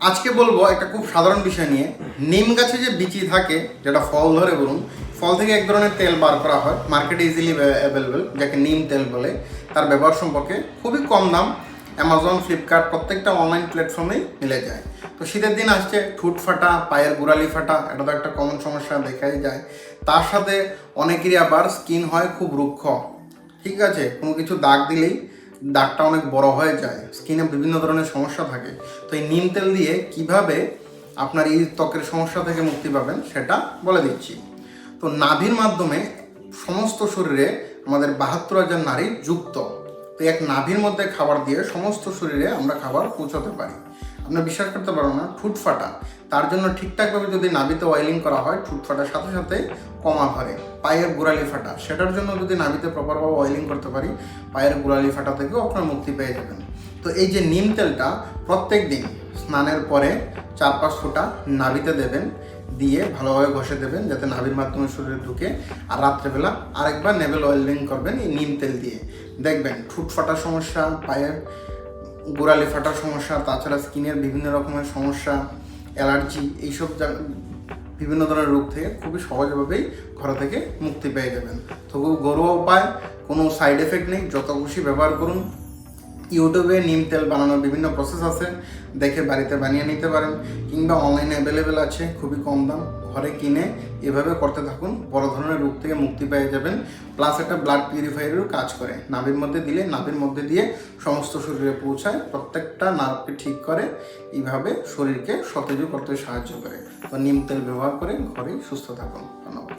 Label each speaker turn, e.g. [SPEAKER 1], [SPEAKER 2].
[SPEAKER 1] আজকে বলবো একটা খুব সাধারণ বিষয় নিয়ে। নিম গাছে যে বিচি থাকে, যেটা ফল ধরে বলুন, ফল থেকে এক ধরনের তেল বার করা হয়, মার্কেটে ইজিলি অ্যাভেলেবেল, যাকে নিম তেল বলে। তার ব্যবহার সম্পর্কে খুবই কম দাম, অ্যামাজন, ফ্লিপকার্ট প্রত্যেকটা অনলাইন প্ল্যাটফর্মেই মিলে যায়। তো শীতের দিন আসছে, ঠোঁট ফাটা, পায়ের গোড়ালি ফাটা, এটা তো একটা কমন সমস্যা দেখাই যায়। তার সাথে অনেকেরই আবার স্কিন হয় খুব রুক্ষ, ঠিক আছে, কোনো কিছু দাগ দিলেই দাগটা অনেক বড় হয়ে যায়, স্কিনে বিভিন্ন ধরনের সমস্যা থাকে। তো এই নিম তেল দিয়ে কিভাবে আপনার এই ত্বকের সমস্যা থেকে মুক্তি পাবেন সেটা বলে দিচ্ছি। তো নাভির মাধ্যমে সমস্ত শরীরে আমাদের 72,000 নারী যুক্ত। তো এক নাভির মধ্যে খাবার দিয়ে সমস্ত শরীরে আমরা খাবার পৌঁছাতে পারি। আপনার বিশ্বাস করতে পারো না, ঠুট ফাটা, তার জন্য ঠিকঠাকভাবে যদি নাভিতে অয়েলিং করা হয়, ঠুট ফাটার সাথে সাথে কমা ধরে। পায়ের গোড়ালি ফাটা, সেটার জন্য যদি নাভিতে প্রপারভাবে অয়েলিং করতে পারি, পায়ের গোড়ালি ফাটা থেকেও আপনার মুক্তি পেয়ে যাবেন। তো এই যে নিম তেলটা প্রত্যেক দিন স্নানের পরে 4-5 ফোঁটা নাভিতে দেবেন, দিয়ে ভালোভাবে ঘষে দেবেন যাতে নাভির মাধ্যমে শরীরে ঢুকে। আর রাত্রেবেলা আরেকবার নেভেল অয়েলিং করবেন এই নিম তেল দিয়ে। দেখবেন ঠুট ফাটার সমস্যা, পায়ের গোড়ালি ফাটার সমস্যা, তাছাড়া স্কিনের বিভিন্ন রকমের সমস্যা, অ্যালার্জি, এইসব বিভিন্ন ধরনের রোগ থেকে খুবই সহজভাবেই ঘর থেকে মুক্তি পেয়ে যাবেন। তো খুব ঘরোয়া উপায়, কোনো সাইড এফেক্ট নেই, যত খুশি ব্যবহার করুন। ইউটিউবে নিম তেল বানানোর বিভিন্ন প্রসেস আছে, দেখে বাড়িতে বানিয়ে নিতে পারেন, কিংবা অনলাইনে অ্যাভেলেবেল আছে খুবই কম দাম, ঘরে কিনে এভাবে করতে থাকুন, বড় ধরনের রোগ থেকে মুক্তি পেয়ে যাবেন। প্লাস একটা ব্লাড পিউরিফায়ারেরও কাজ করে, নাভির মধ্যে দিলে নাভির মধ্যে দিয়ে সমস্ত শরীরে পৌঁছায়, প্রত্যেকটা নার্ভকে ঠিক করে, এইভাবে শরীরকে সতেজ করতে সাহায্য করে। তো নিম তেল ব্যবহার করে ঘরেই সুস্থ থাকুন। ধন্যবাদ।